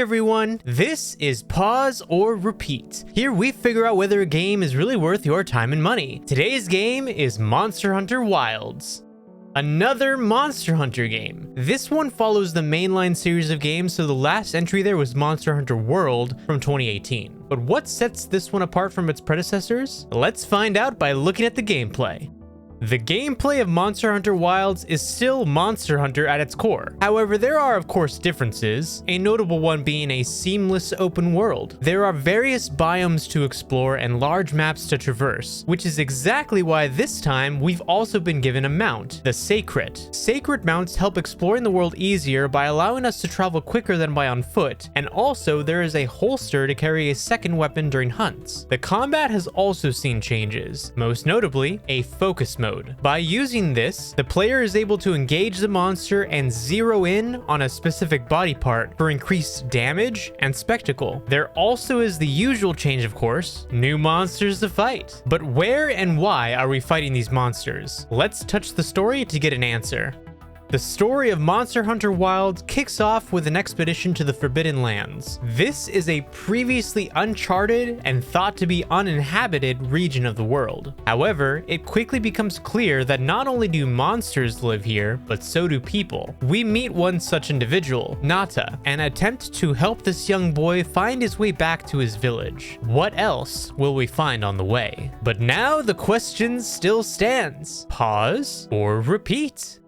everyone, this is Pause or Repeat. Here we figure out whether a game is really worth your time and money. Today's game is Monster Hunter Wilds. Another Monster Hunter game. This one follows the mainline series of games, so the last entry there was Monster Hunter World from 2018. But what sets this one apart from its predecessors? Let's find out by looking at the gameplay. The gameplay of Monster Hunter Wilds is still Monster Hunter at its core. However, there are of course differences, a notable one being a seamless open world. There are various biomes to explore and large maps to traverse, which is exactly why this time we've also been given a mount, the Sacred. Sacred mounts help exploring the world easier by allowing us to travel quicker than by on foot, and also there is a holster to carry a second weapon during hunts. The combat has also seen changes, most notably a focus mode. By using this, the player is able to engage the monster and zero in on a specific body part for increased damage and spectacle. There also is the usual change, of course, new monsters to fight. But where and why are we fighting these monsters? Let's touch the story to get an answer. The story of Monster Hunter Wilds kicks off with an expedition to the Forbidden Lands. This is a previously uncharted and thought to be uninhabited region of the world. However, it quickly becomes clear that not only do monsters live here, but so do people. We meet one such individual, Nata, and attempt to help this young boy find his way back to his village. What else will we find on the way? But now the question still stands. Pause or repeat?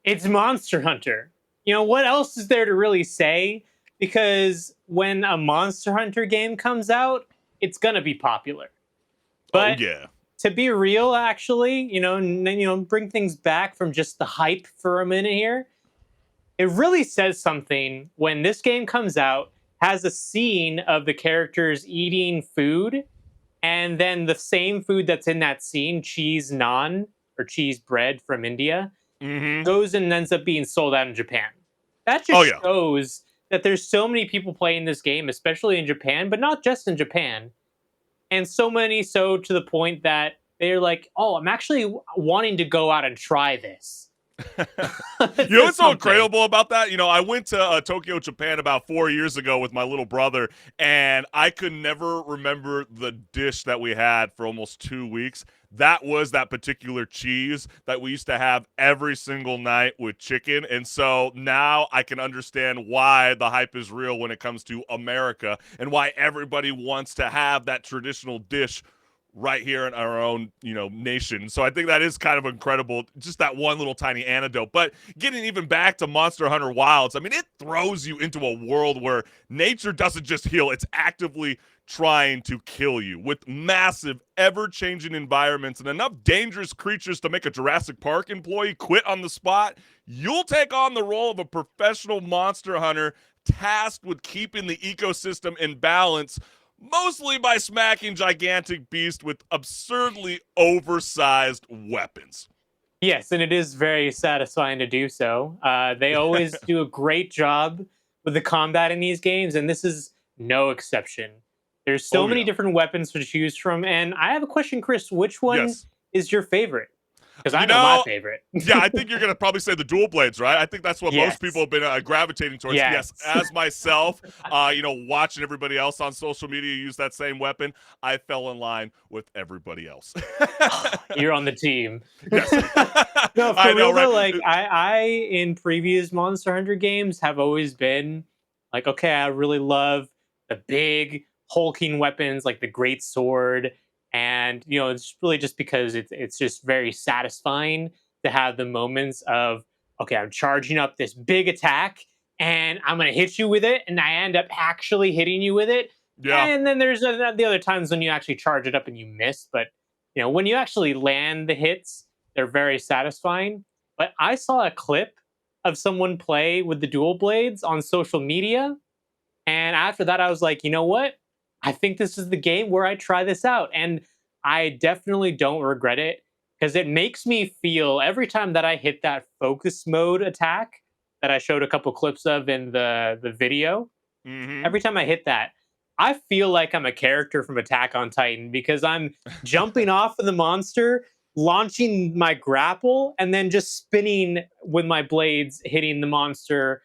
It's Monster Hunter. You know, what else is there to really say? Because when a Monster Hunter game comes out, it's going to be popular. But to be real, actually, bring things back from just the hype for a minute here. It really says something when this game comes out, has a scene of the characters eating food, and then the same food that's in that scene, cheese naan or cheese bread from India, goes and ends up being sold out in Japan. That just shows that there's so many people playing this game, especially in Japan, but not just in Japan. And so many so to the point that they're like, oh, I'm actually wanting to go out and try this. You know what's so incredible about that? You know, I went to Tokyo, Japan about 4 years ago with my little brother, and I could never remember the dish that we had for almost 2 weeks. That was that particular cheese that we used to have every single night with chicken. And so now I can understand why the hype is real when it comes to America and why everybody wants to have that traditional dish right here in our own, nation. So I think that is kind of incredible, just that one little tiny anecdote. But getting even back to Monster Hunter Wilds, I mean, it throws you into a world where nature doesn't just heal, it's actively trying to kill you with massive, ever-changing environments and enough dangerous creatures to make a Jurassic Park employee quit on the spot. You'll take on the role of a professional monster hunter tasked with keeping the ecosystem in balance, mostly by smacking gigantic beasts with absurdly oversized weapons. Yes, and it is very satisfying to do so. They always do a great job with the combat in these games, and this is no exception. There's so many different weapons to choose from, and I have a question, Chris. Which one is your favorite? Because I know my favorite. Yeah, I think you're going to probably say the dual blades, right? I think that's what most people have been gravitating towards. Yes, as myself, watching everybody else on social media use that same weapon, I fell in line with everybody else. You're on the team. Yes. No, for real though, like I in previous Monster Hunter games have always been like, okay, I really love the big hulking weapons like the great sword. And, it's really just because it's just very satisfying to have the moments of, okay, I'm charging up this big attack and I'm going to hit you with it. And I end up actually hitting you with it. Yeah. And then there's the other times when you actually charge it up and you miss. But, when you actually land the hits, they're very satisfying. But I saw a clip of someone play with the dual blades on social media. And after that, I was like, you know what? I think this is the game where I try this out. And I definitely don't regret it because it makes me feel every time that I hit that focus mode attack that I showed a couple clips of in the video. Every time I hit that, I feel like I'm a character from Attack on Titan because I'm jumping off of the monster, launching my grapple, and then just spinning with my blades, hitting the monster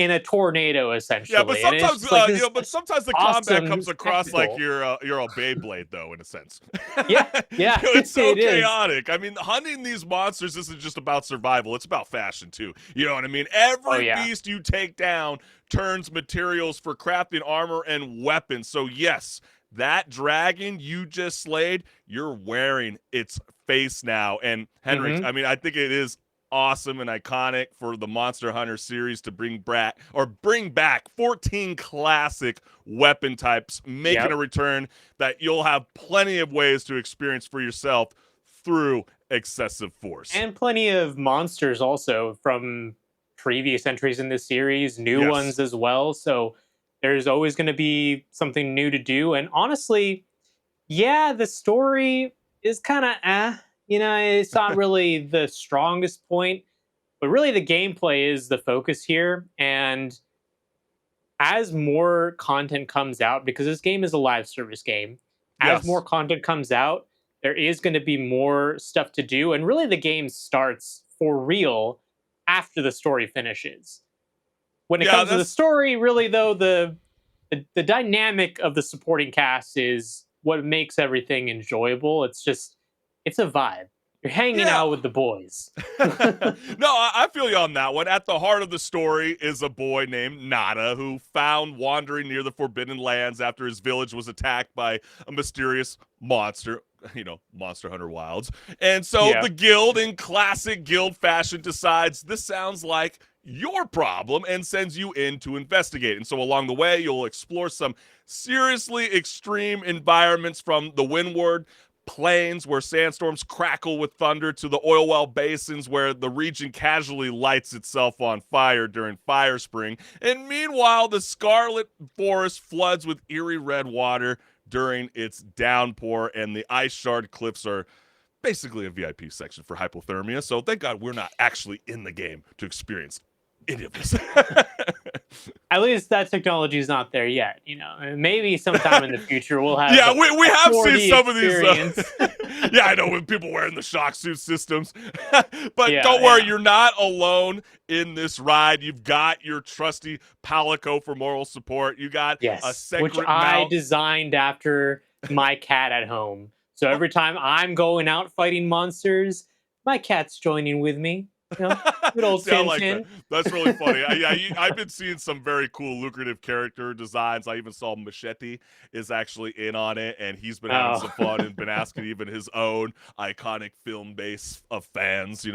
in a tornado, essentially. Yeah, but sometimes, but sometimes the combat comes across spectacle. like you're a Beyblade, though, in a sense. Yeah, It's so it is. chaotic. I mean, hunting these monsters isn't just about survival; it's about fashion too. You know what I mean? Every beast you take down turns materials for crafting armor and weapons. So yes, that dragon you just slayed, you're wearing its face now. And Henrik, I mean, I think it is awesome and iconic for the Monster Hunter series to bring back 14 classic weapon types, making a return that you'll have plenty of ways to experience for yourself through excessive force. And plenty of monsters also from previous entries in this series, new ones as well. So there's always going to be something new to do. And honestly, yeah, the story is kind of it's not really the strongest point, but really the gameplay is the focus here. And as more content comes out, because this game is a live service game, as more content comes out, there is going to be more stuff to do. And really, the game starts for real after the story finishes. When it comes to the story, really, though, the dynamic of the supporting cast is what makes everything enjoyable. It's a vibe. You're hanging out with the boys. No, I feel you on that one. At the heart of the story is a boy named Nada who found wandering near the Forbidden Lands after his village was attacked by a mysterious monster. Monster Hunter Wilds. And so the guild, in classic guild fashion, decides this sounds like your problem and sends you in to investigate. And so along the way, you'll explore some seriously extreme environments, from the windward plains where sandstorms crackle with thunder to the oil well basins where the region casually lights itself on fire during fire spring. And meanwhile, the Scarlet Forest floods with eerie red water during its downpour, and the ice shard cliffs are basically a VIP section for hypothermia. So thank God we're not actually in the game to experience any of this. At least that technology is not there yet. And maybe sometime in the future we'll have. Yeah, we have seen some experience. of these. Yeah, I know, with people wearing the shock suit systems. But don't worry, you're not alone in this ride. You've got your trusty Palico for moral support. You got a sacred which I mount. designed after my cat at home. So every time I'm going out fighting monsters, my cat's joining with me. Good old See, I like Tintin. that. That's really funny. I've been seeing some very cool, lucrative character designs. I even saw Machete is actually in on it, and he's been having some fun and been asking even his own iconic film base of fans,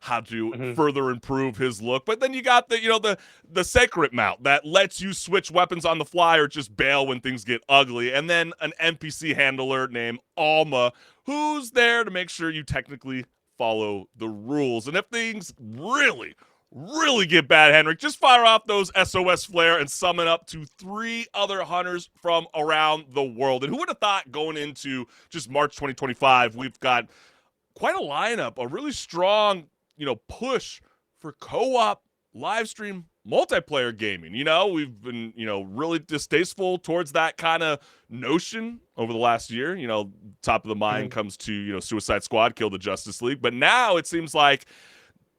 how to further improve his look. But then you got the sacred mount that lets you switch weapons on the fly or just bail when things get ugly, and then an NPC handler named Alma, who's there to make sure you technically follow the rules. And if things really get bad, Henrik, just fire off those SOS flare and summon up to 3 other hunters from around the world. And who would have thought, going into just March 2025, we've got quite a lineup, a really strong, push for co-op live stream multiplayer gaming. We've been, really distasteful towards that kind of notion over the last year. Top of the mind comes to, Suicide Squad, Kill the Justice League. But now it seems like,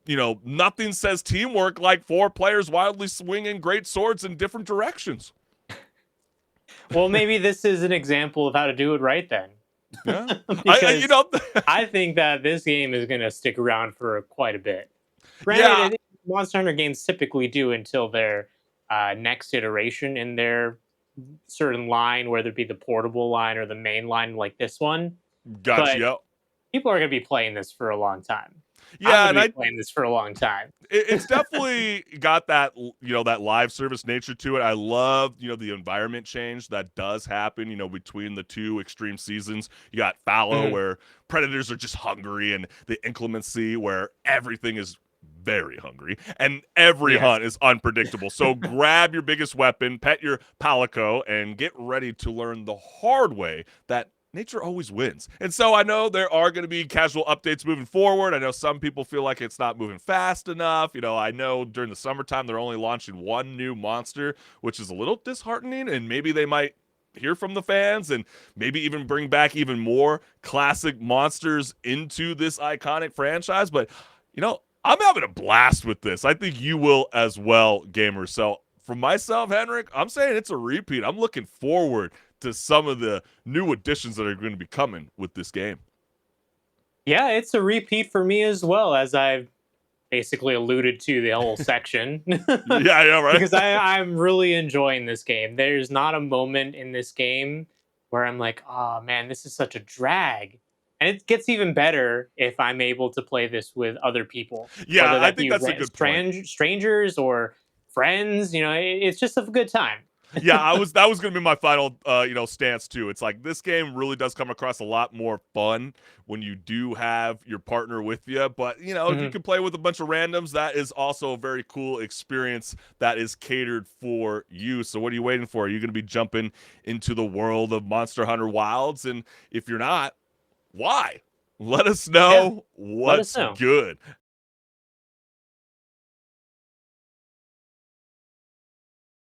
nothing says teamwork like 4 players wildly swinging great swords in different directions. Well, maybe this is an example of how to do it right then. Yeah. I think that this game is going to stick around for quite a bit. Granted, I think Monster Hunter games typically do until their next iteration in their certain line, whether it be the portable line or the main line like this one. Gotcha. But people are going to be playing this for a long time. Yeah, I'm playing this for a long time. It's definitely got that, that live service nature to it. I love, the environment change that does happen, between the 2 extreme seasons. You got fallow where predators are just hungry, and the inclemency where everything is very hungry, and every hunt is unpredictable. So grab your biggest weapon, pet your Palico, and get ready to learn the hard way that nature always wins. And so I know there are going to be casual updates moving forward. I know some people feel like it's not moving fast enough. I know during the summertime they're only launching 1 new monster, which is a little disheartening, and maybe they might hear from the fans and maybe even bring back even more classic monsters into this iconic franchise. But I'm having a blast with this. I think you will as well, gamer. So for myself, Henrik, I'm saying it's a repeat. I'm looking forward to some of the new additions that are going to be coming with this game. Yeah, it's a repeat for me as well, as I've basically alluded to the whole section. Yeah, right. Because I'm really enjoying this game. There's not a moment in this game where I'm like, oh man, this is such a drag. And it gets even better if I'm able to play this with other people, Yeah, whether I that think be that's a good point. strangers or friends. It's just a good time. Yeah, that was gonna be my final stance too. It's like this game really does come across a lot more fun when you do have your partner with you. But if you Mhm. can play with a bunch of randoms, that is also a very cool experience that is catered for you. So what are you waiting for? Are you gonna be jumping into the world of Monster Hunter Wilds? And if you're not, why? Let us Yeah, know let us what's know. good.